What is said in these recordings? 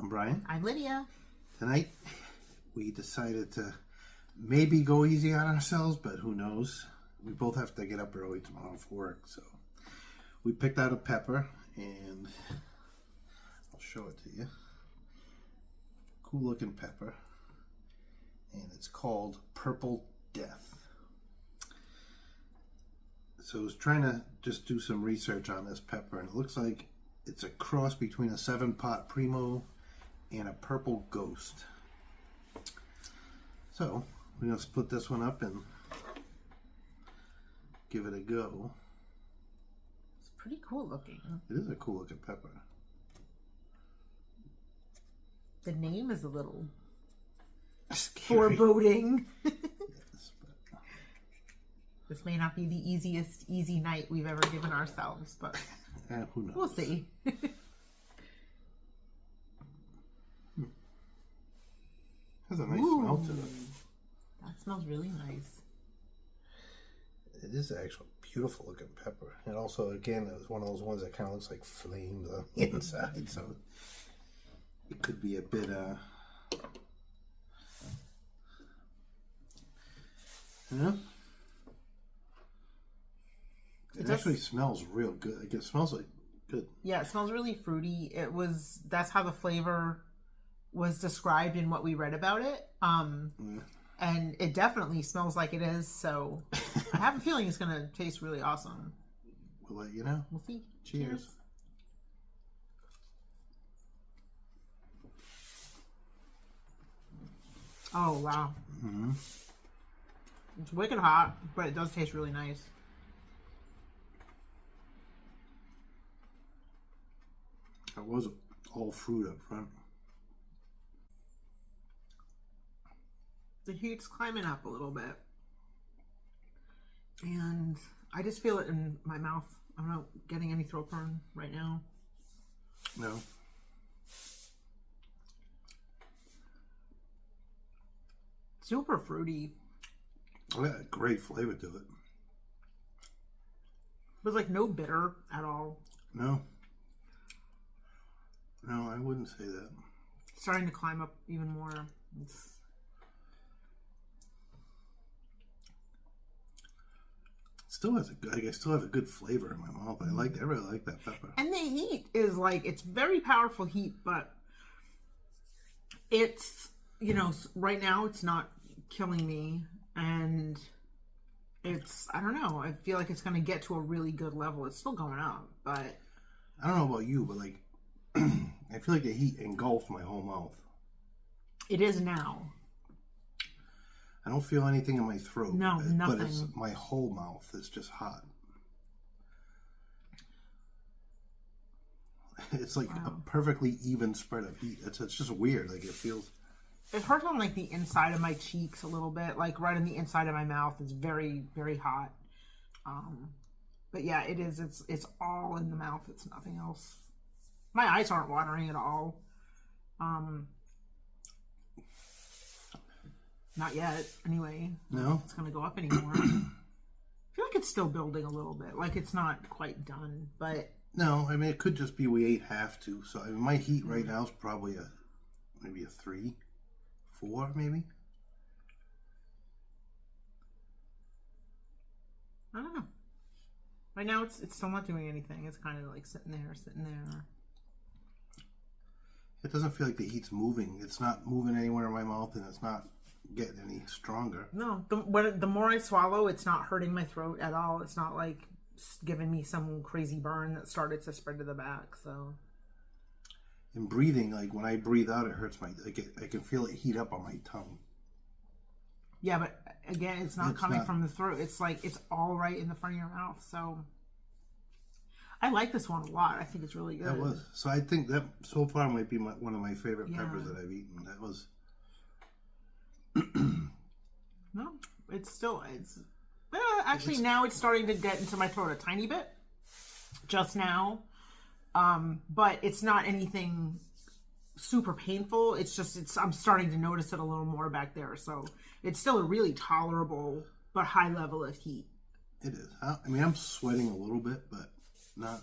I'm Brian. I'm Lydia. Tonight, we decided to maybe go easy on ourselves, but who knows? We both have to get up early tomorrow for work, so we picked out a pepper, and I'll show it to you. Cool looking pepper, and it's called Purple Death. So I was trying to just do some research on this pepper, and it looks like it's a cross between a 7-pot Primo and a Purple Ghost. So we're going to split this one up and give it a go. It's pretty cool looking. It is a cool looking pepper. The name is a little Scary. foreboding. Yes, but This may not be the easy night we've ever given ourselves, but who knows? we'll see. Has a nice smell to it. That smells really nice. It is actually a beautiful looking pepper. And also, again, it was one of those ones that kind of looks like flames on the inside, so it could be a bit, yeah. It actually smells real good. Like, it smells like good. Yeah, it smells really fruity. That's how the flavor was described in what we read about it. And it definitely smells like it is, so I have a feeling it's going to taste really awesome. We'll let you know. We'll see. Cheers. Oh, wow. Mm-hmm. It's wicked hot, but it does taste really nice. It was all fruit up front. The heat's climbing up a little bit. And I just feel it in my mouth. I'm not getting any throat burn right now. No. Super fruity. Oh, yeah, great flavor to it. There's like no bitter at all. No. No, I wouldn't say that. It's starting to climb up even more. It's... Still has I still have a good flavor in my mouth. I really like that pepper. And the heat is like, it's very powerful heat, but it's, you know, right now it's not killing me. And it's, I don't know, I feel like it's going to get to a really good level. It's still going up, but... I don't know about you, but like, I feel like the heat engulfed my whole mouth. It is now. I don't feel anything in my throat. No, nothing. But it's my whole mouth is just hot. It's like a perfectly even spread of heat. It's just weird. Like, it feels... It hurts on like the inside of my cheeks a little bit. Like right on the inside of my mouth. It's very, very hot. But yeah, it is. It's all in the mouth. It's nothing else. My eyes aren't watering at all. Not yet, anyway. No? It's going to go up anymore. I feel like it's still building a little bit. Like it's not quite done, but... No, I mean, it could just be we ate half to. So, I mean, my heat right now is probably maybe a 3, 4, maybe. I don't know. Right now, it's still not doing anything. It's kind of like sitting there. It doesn't feel like the heat's moving. It's not moving anywhere in my mouth, and it's not getting any stronger. No, the more I swallow, it's not hurting my throat at all. It's not like giving me some crazy burn that started to spread to the back. So, in breathing, like when I breathe out, it hurts my. I can feel it heat up on my tongue. Yeah, but again, it's not coming from the throat. It's like it's all right in the front of your mouth. So, I like this one a lot. I think it's really good. That was. So I think that so far might be one of my favorite peppers that I've eaten. That was. No, it's actually now it's starting to get into my throat a tiny bit. Just now, but it's not anything super painful. It's just I'm starting to notice it a little more back there. So it's still a really tolerable but high level of heat. It is. I mean, I'm sweating a little bit, but not.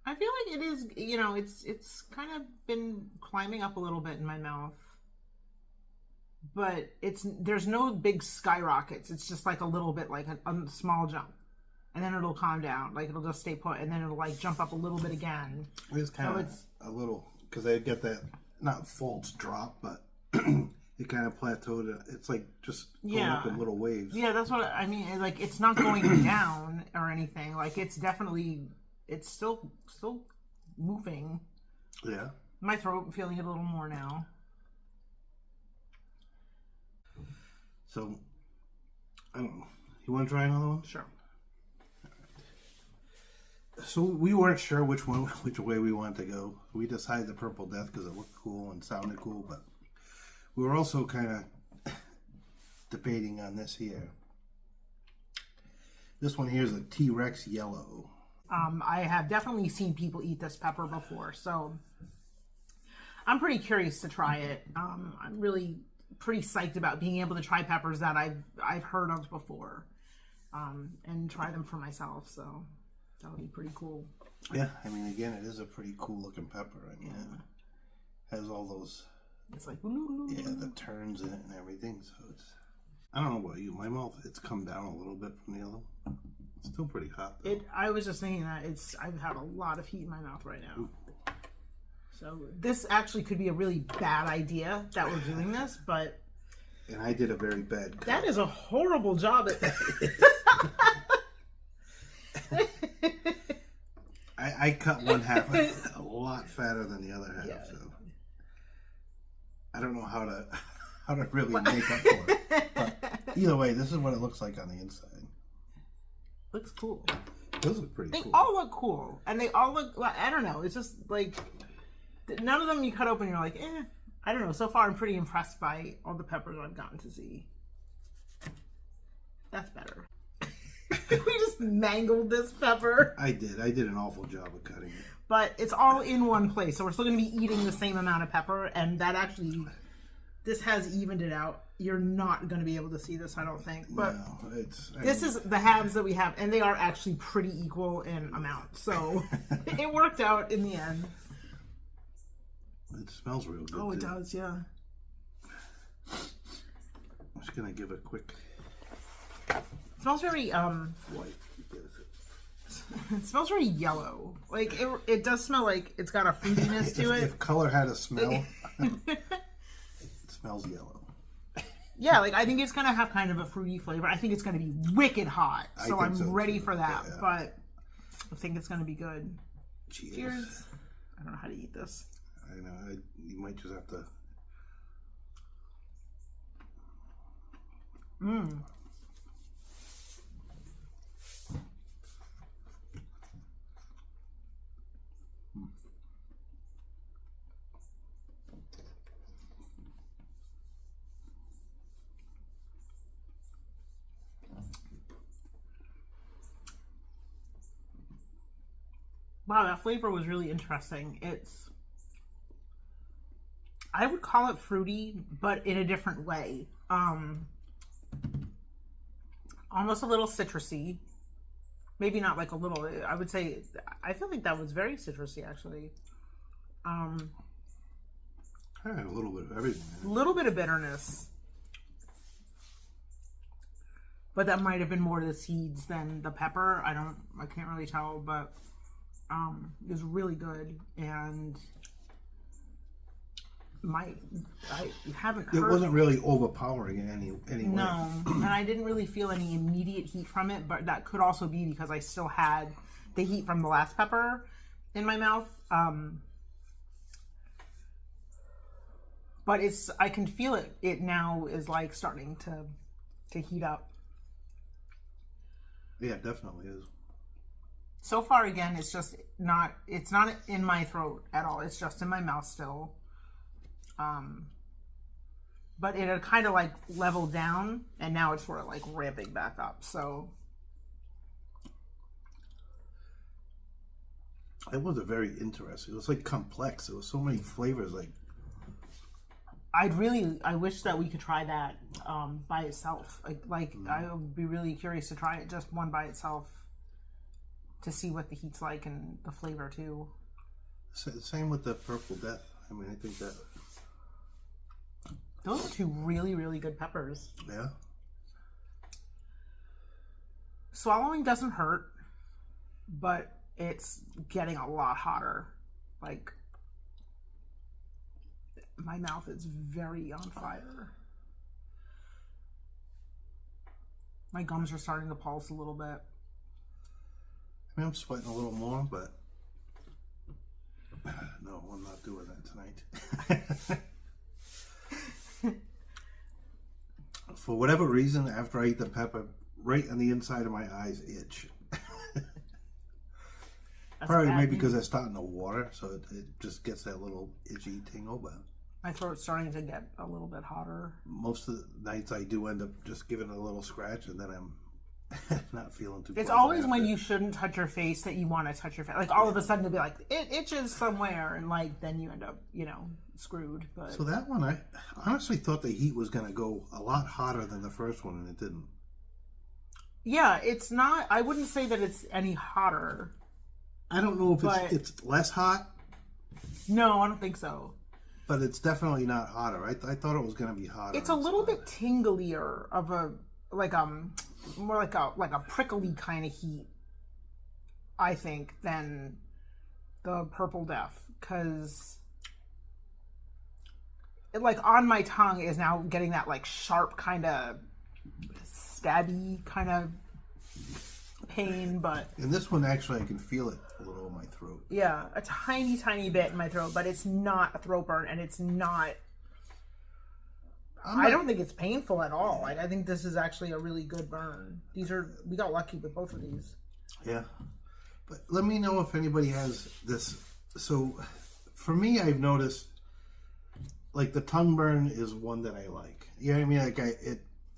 I feel like it is, you know, it's kind of been climbing up a little bit in my mouth. But there's no big skyrockets. It's just like a little bit, like a small jump. And then it'll calm down. Like it'll just stay put, and then it'll like jump up a little bit again. It's kind of a little, because I get that, not false drop, but it kind of plateaued. It's like just going up in little waves. Yeah, that's what I mean. Like it's not going down or anything. Like it's definitely, it's still moving. Yeah. My throat, I'm feeling it a little more now. So, I don't know. You want to try another one? Sure. So we weren't sure which way we wanted to go. We decided the Purple Death because it looked cool and sounded cool, but we were also kind of debating on this here. This one here is a T-Rex Yellow. I have definitely seen people eat this pepper before, so I'm pretty curious to try it. I'm really pretty psyched about being able to try peppers that I've heard of before, and try them for myself. So that'll be pretty cool. Yeah, I mean, again, it is a pretty cool looking pepper. I mean, it has all those. It's like the turns in it and everything. So it's. I don't know about you. My mouth, it's come down a little bit from the other one. It's still pretty hot, though. I was just thinking that I've had a lot of heat in my mouth right now. Ooh. So this actually could be a really bad idea that we're doing this, but... And I did a very bad cut. That is a horrible job at... I cut one half a lot fatter than the other half, yeah. So... I don't know how to really make up for it. But either way, this is what it looks like on the inside. Looks cool. Those look pretty cool. They all look cool. And they all look, I don't know, it's just like... None of them you cut open, you're like, I don't know. So far, I'm pretty impressed by all the peppers I've gotten to see. That's better. We just mangled this pepper. I did an awful job of cutting it. But it's all in one place, so we're still going to be eating the same amount of pepper, and that actually, this has evened it out. You're not going to be able to see this, I don't think. But no, this is the halves that we have, and they are actually pretty equal in amount. So it worked out in the end. It smells real good. Oh, it does, yeah. I'm just gonna give a quick. It smells very white. It smells very yellow. Like it does smell like it's got a fruitiness to it. If color had a smell, it smells yellow. Yeah, like I think it's gonna have kind of a fruity flavor. I think it's gonna be wicked hot, so I'm ready for that. Yeah. But I think it's gonna be good. Cheers. I don't know how to eat this. I know. You might just have to. Wow, that flavor was really interesting. I would call it fruity, but in a different way. Almost a little citrusy. Maybe not like a little. I would say, I feel like that was very citrusy, actually. I had a little bit of everything. A little bit of bitterness. But that might have been more the seeds than the pepper. I can't really tell, but it was really good. And I haven't heard. It wasn't really overpowering in any way. No, and I didn't really feel any immediate heat from it, but that could also be because I still had the heat from the last pepper in my mouth. But I can feel it. It now is like starting to heat up. Yeah, it definitely is. So far, again, it's not in my throat at all. It's just in my mouth still. But it had kind of like leveled down, and now it's sort of like ramping back up. So it was very interesting. It was like complex. There was so many flavors. Like I wish that we could try that by itself. Like I would be really curious to try it just one by itself. to see what the heat's like and the flavor too. Same with the Purple Death. I mean, I think that... Those are two really, really good peppers. Yeah. Swallowing doesn't hurt, but it's getting a lot hotter. Like, my mouth is very on fire. My gums are starting to pulse a little bit. I mean, I'm sweating a little more, but no, I'm not doing that tonight. For whatever reason, after I eat the pepper, right on the inside of my eyes itch. Probably maybe because they're starting to water, so it just gets that little itchy tingle. But my throat's starting to get a little bit hotter. Most of the nights I do end up just giving it a little scratch, and then I'm not feeling too. It's always when you shouldn't touch your face that you want to touch your face. Like all of a sudden it'll be like it itches somewhere, and like then you end up screwed. But so that one, I honestly thought the heat was going to go a lot hotter than the first one, and it didn't. Yeah, it's not. I wouldn't say that it's any hotter. I don't know if it's less hot. No, I don't think so. But it's definitely not hotter. I thought it was going to be hotter. It's a little bit tinglier of a more like a prickly kind of heat, I think, than the Purple Death, because it like on my tongue is now getting that like sharp kind of stabby kind of pain, but in this one actually I can feel it a little in my throat. Yeah, a tiny bit in my throat, but it's not a throat burn, and it's not. I don't think it's painful at all. Like, I think this is actually a really good burn. We got lucky with both of these. Yeah, but let me know if anybody has this. So, for me, I've noticed like the tongue burn is one that I like. You know what I mean? Like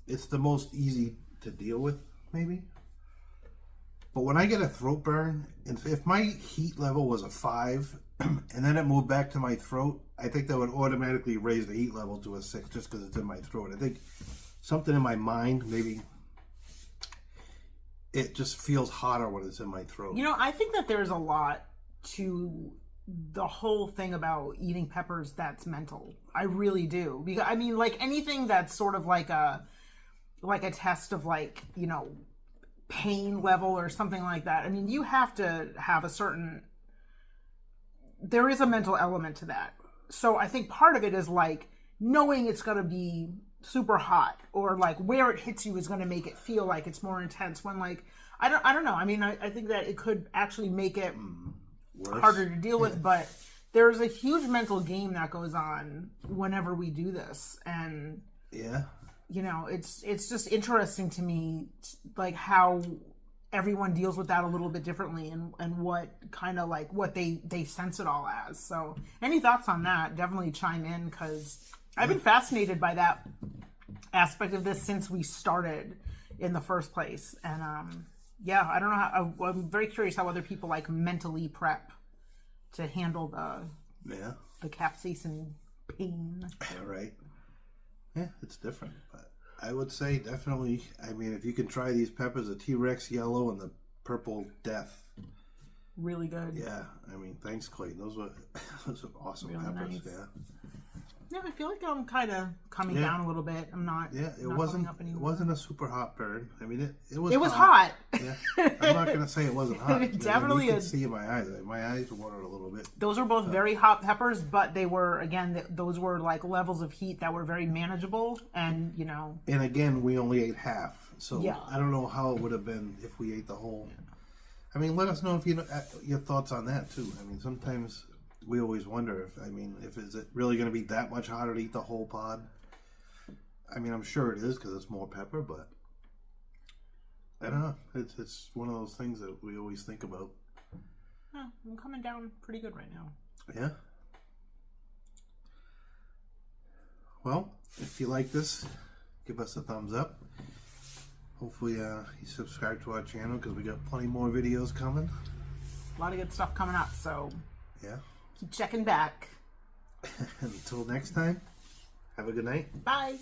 it's the most easy to deal with, maybe. But when I get a throat burn, if my heat level was a 5 and then it moved back to my throat, I think that would automatically raise the heat level to a 6 just because it's in my throat. I think something in my mind, maybe it just feels hotter when it's in my throat. I think that there's a lot to the whole thing about eating peppers that's mental. I really do. Because I mean, like anything that's sort of like a test of like, pain level or something like that. I mean, you have to have there is a mental element to that. So I think part of it is like knowing it's going to be super hot, or like where it hits you is going to make it feel like it's more intense, when like, I don't know. I mean, I think that it could actually make it harder to deal with, but there's a huge mental game that goes on whenever we do this. And yeah. It's just interesting to me, like how everyone deals with that a little bit differently, and what kind of like what they sense it all as. So any thoughts on that, definitely chime in, because I've been fascinated by that aspect of this since we started in the first place. And yeah, I don't know how, I'm very curious how other people like mentally prep to handle the capsaicin pain. Right. Yeah, it's different, but I would say definitely, I mean, if you can try these peppers, the T-Rex yellow and the Purple Death. Really good. Yeah, I mean, thanks, Clayton. Those are awesome really peppers. Nice. Yeah. Yeah, I feel like I'm kind of coming down a little bit. I'm not. Yeah, it not wasn't. Up anymore. It wasn't a super hot burn. I mean, it was. It was hot. hot. Yeah, I'm not gonna say it wasn't hot. Definitely. You can see in my eyes. My eyes watered a little bit. Those are both very hot peppers, but they were those were like levels of heat that were very manageable, and And again, we only ate half, so yeah. I don't know how it would have been if we ate the whole. I mean, let us know if your thoughts on that too. I mean, sometimes we always wonder if is it really going to be that much hotter to eat the whole pod? I mean, I'm sure it is because it's more pepper, but I don't know. It's one of those things that we always think about. Oh, I'm coming down pretty good right now. Yeah. Well, if you like this, give us a thumbs up. Hopefully you subscribe to our channel, because we got plenty more videos coming. A lot of good stuff coming up, so yeah. Keep checking back. Until next time, have a good night. Bye.